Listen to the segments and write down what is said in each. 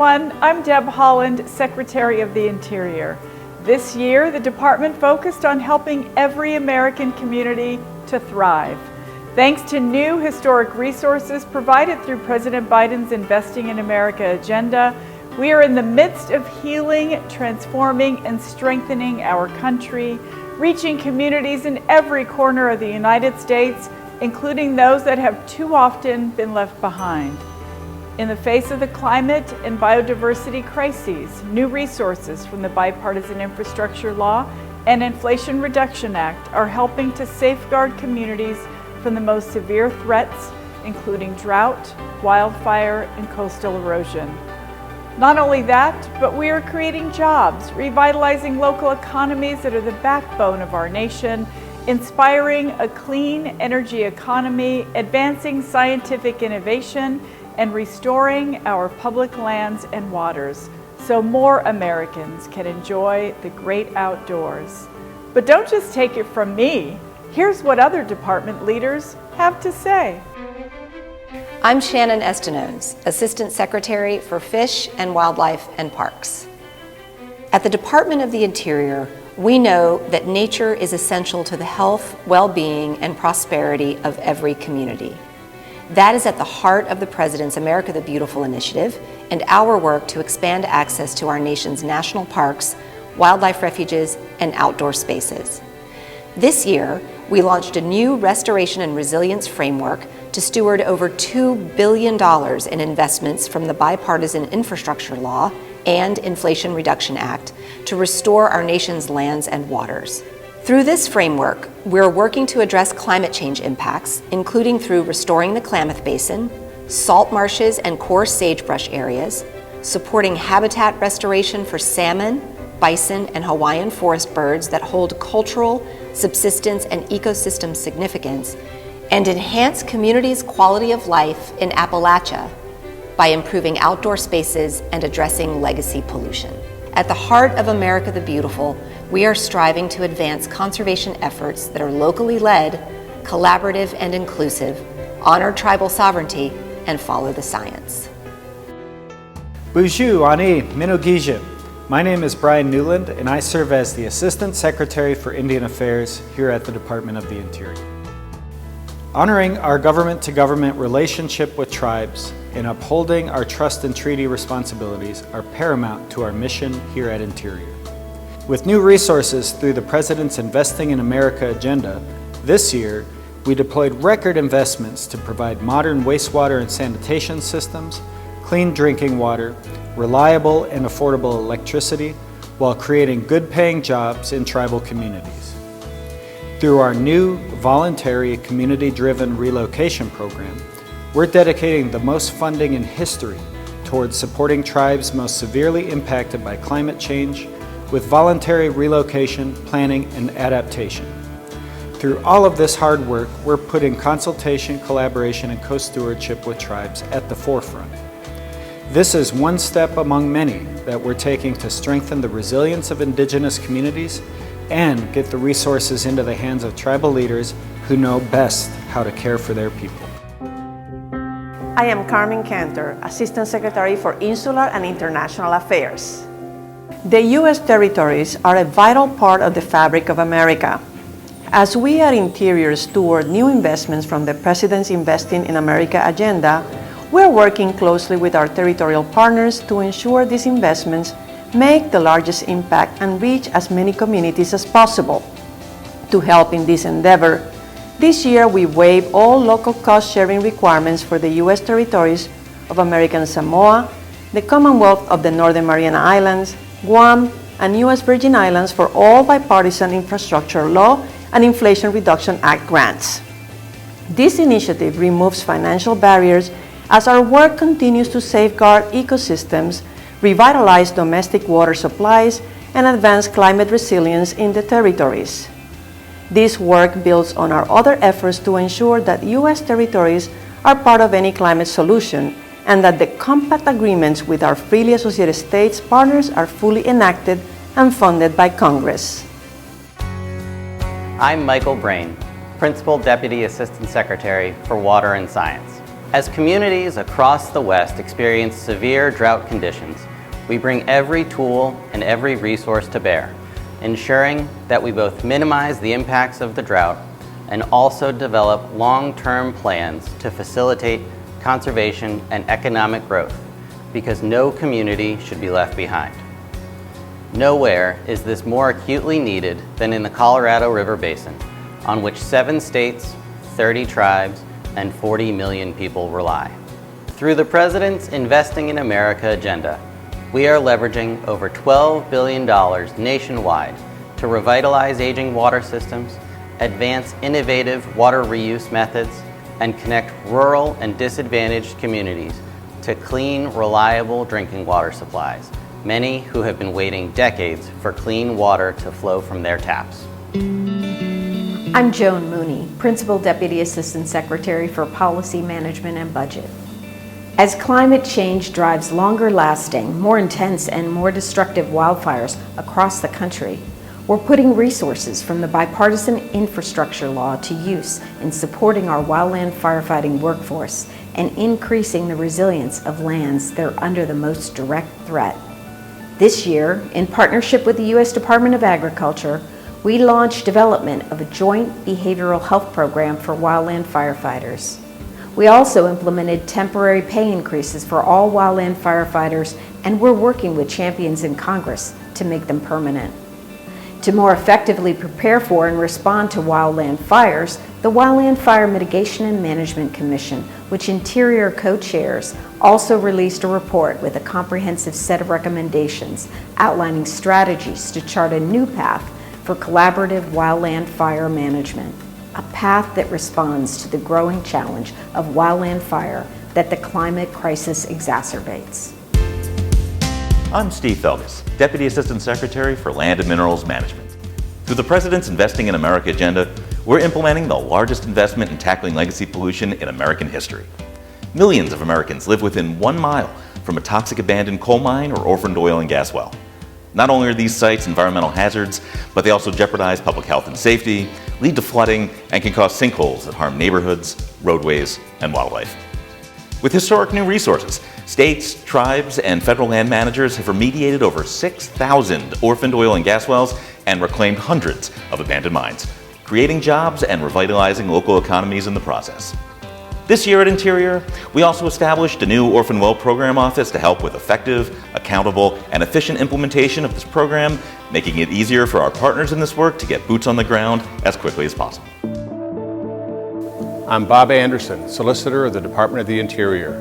everyone. I'm Deb Haaland, Secretary of the Interior. This year, the department focused on helping every American community to thrive. Thanks to new historic resources provided through President Biden's Investing in America agenda, we are in the midst of healing, transforming, and strengthening our country, reaching communities in every corner of the United States, including those that have too often been left behind. In the face of the climate and biodiversity crises, new resources from the Bipartisan Infrastructure Law and Inflation Reduction Act are helping to safeguard communities from the most severe threats, including drought, wildfire, and coastal erosion. Not only that, but we are creating jobs, revitalizing local economies that are the backbone of our nation, inspiring a clean energy economy, advancing scientific innovation, and restoring our public lands and waters so more Americans can enjoy the great outdoors. But don't just take it from me. Here's what other department leaders have to say. I'm Shannon Estenones, Assistant Secretary for Fish and Wildlife and Parks. At the Department of the Interior, we know that nature is essential to the health, well-being, and prosperity of every community. That is at the heart of the President's America the Beautiful initiative and our work to expand access to our nation's national parks, wildlife refuges, and outdoor spaces. This year, we launched a new restoration and resilience framework to steward over $2 billion in investments from the Bipartisan Infrastructure Law and Inflation Reduction Act to restore our nation's lands and waters. Through this framework, we're working to address climate change impacts, including through restoring the Klamath Basin, salt marshes and core sagebrush areas, supporting habitat restoration for salmon, bison, and Hawaiian forest birds that hold cultural, subsistence, and ecosystem significance, and enhance communities' quality of life in Appalachia by improving outdoor spaces and addressing legacy pollution. At the heart of America the Beautiful, we are striving to advance conservation efforts that are locally led, collaborative, and inclusive, honor tribal sovereignty, and follow the science. Bonjour, Ani, Minogija. My name is Brian Newland, and I serve as the Assistant Secretary for Indian Affairs here at the Department of the Interior. Honoring our government-to-government relationship with tribes and upholding our trust and treaty responsibilities are paramount to our mission here at Interior. With new resources through the President's Investing in America agenda, this year we deployed record investments to provide modern wastewater and sanitation systems, clean drinking water, reliable and affordable electricity, while creating good-paying jobs in tribal communities. Through our new voluntary community-driven relocation program, we're dedicating the most funding in history towards supporting tribes most severely impacted by climate change with voluntary relocation, planning, and adaptation. Through all of this hard work, we're putting consultation, collaboration, and co-stewardship with tribes at the forefront. This is one step among many that we're taking to strengthen the resilience of Indigenous communities and get the resources into the hands of tribal leaders who know best how to care for their people. I am Carmen Cantor, Assistant Secretary for Insular and International Affairs. The U.S. territories are a vital part of the fabric of America. As we at Interior steward new investments from the President's Investing in America agenda, we're working closely with our territorial partners to ensure these investments make the largest impact and reach as many communities as possible. To help in this endeavor, this year we waive all local cost-sharing requirements for the U.S. territories of American Samoa, the Commonwealth of the Northern Mariana Islands, Guam, and U.S. Virgin Islands for all Bipartisan Infrastructure Law and Inflation Reduction Act grants. This initiative removes financial barriers as our work continues to safeguard ecosystems, revitalize domestic water supplies, and advance climate resilience in the territories. This work builds on our other efforts to ensure that U.S. territories are part of any climate solution and that the compact agreements with our freely associated states partners are fully enacted and funded by Congress. I'm Michael Brain, Principal Deputy Assistant Secretary for Water and Science. As communities across the West experience severe drought conditions, we bring every tool and every resource to bear, ensuring that we both minimize the impacts of the drought and also develop long-term plans to facilitate conservation and economic growth, because no community should be left behind. Nowhere is this more acutely needed than in the Colorado River Basin, on which 7 states, 30 tribes, and 40 million people rely. Through the President's Investing in America agenda, we are leveraging over $12 billion nationwide to revitalize aging water systems, advance innovative water reuse methods, and connect rural and disadvantaged communities to clean, reliable drinking water supplies, many who have been waiting decades for clean water to flow from their taps. I'm Joan Mooney, Principal Deputy Assistant Secretary for Policy Management and Budget. As climate change drives longer-lasting, more intense, and more destructive wildfires across the country, we're putting resources from the Bipartisan Infrastructure Law to use in supporting our wildland firefighting workforce and increasing the resilience of lands that are under the most direct threat. This year, in partnership with the U.S. Department of Agriculture, we launched development of a joint behavioral health program for wildland firefighters. We also implemented temporary pay increases for all wildland firefighters, and we're working with champions in Congress to make them permanent. To more effectively prepare for and respond to wildland fires, the Wildland Fire Mitigation and Management Commission, which Interior co-chairs, also released a report with a comprehensive set of recommendations outlining strategies to chart a new path for collaborative wildland fire management, a path that responds to the growing challenge of wildland fire that the climate crisis exacerbates. I'm Steve Felgus, Deputy Assistant Secretary for Land and Minerals Management. Through the President's Investing in America agenda, we're implementing the largest investment in tackling legacy pollution in American history. Millions of Americans live within 1 mile from a toxic abandoned coal mine or orphaned oil and gas well. Not only are these sites environmental hazards, but they also jeopardize public health and safety, lead to flooding, and can cause sinkholes that harm neighborhoods, roadways, and wildlife. With historic new resources, states, tribes, and federal land managers have remediated over 6,000 orphaned oil and gas wells and reclaimed hundreds of abandoned mines, creating jobs and revitalizing local economies in the process. This year at Interior, we also established a new Orphan Well Program Office to help with effective, accountable, and efficient implementation of this program, making it easier for our partners in this work to get boots on the ground as quickly as possible. I'm Bob Anderson, Solicitor of the Department of the Interior.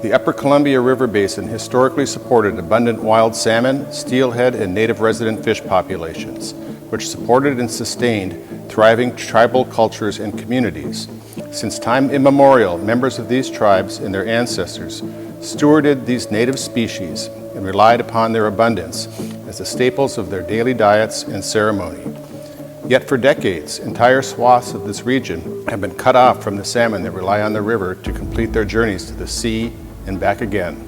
The Upper Columbia River Basin historically supported abundant wild salmon, steelhead, and native resident fish populations, which supported and sustained thriving tribal cultures and communities. Since time immemorial, members of these tribes and their ancestors stewarded these native species and relied upon their abundance as the staples of their daily diets and ceremony. Yet for decades, entire swaths of this region have been cut off from the salmon that rely on the river to complete their journeys to the sea and back again.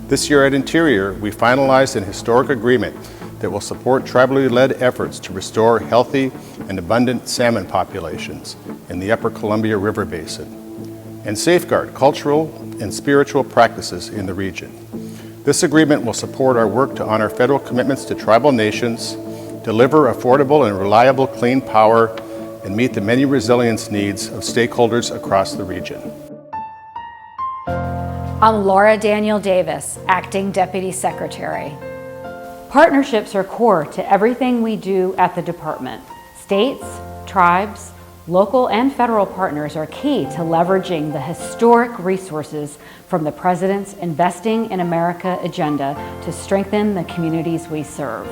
This year at Interior, we finalized an historic agreement that will support tribally led efforts to restore healthy and abundant salmon populations in the Upper Columbia River Basin and safeguard cultural and spiritual practices in the region. This agreement will support our work to honor federal commitments to tribal nations, deliver affordable and reliable clean power, and meet the many resilience needs of stakeholders across the region. I'm Laura Daniel Davis, Acting Deputy Secretary. Partnerships are core to everything we do at the department. States, tribes, local and federal partners are key to leveraging the historic resources from the President's Investing in America agenda to strengthen the communities we serve.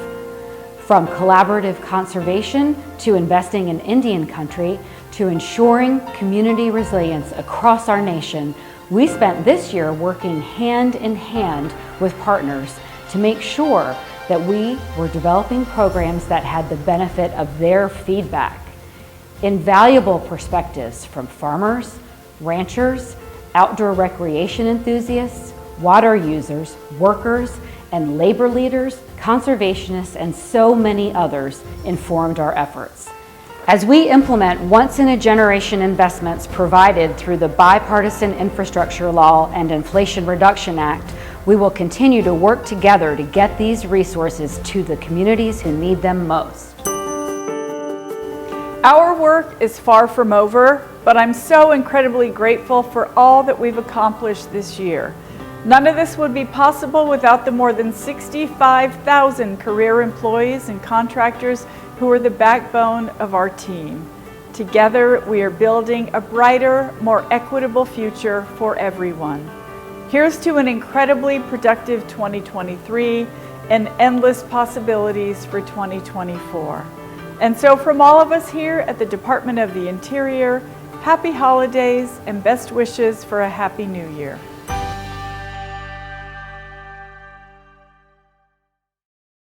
From collaborative conservation to investing in Indian country to ensuring community resilience across our nation, we spent this year working hand in hand with partners to make sure that we were developing programs that had the benefit of their feedback. Invaluable perspectives from farmers, ranchers, outdoor recreation enthusiasts, water users, workers, and labor leaders, conservationists, and so many others informed our efforts. As we implement once-in-a-generation investments provided through the Bipartisan Infrastructure Law and Inflation Reduction Act, we will continue to work together to get these resources to the communities who need them most. Our work is far from over, but I'm so incredibly grateful for all that we've accomplished this year. None of this would be possible without the more than 65,000 career employees and contractors who are the backbone of our team. Together, we are building a brighter, more equitable future for everyone. Here's to an incredibly productive 2023 and endless possibilities for 2024. And so from all of us here at the Department of the Interior, happy holidays and best wishes for a happy new year.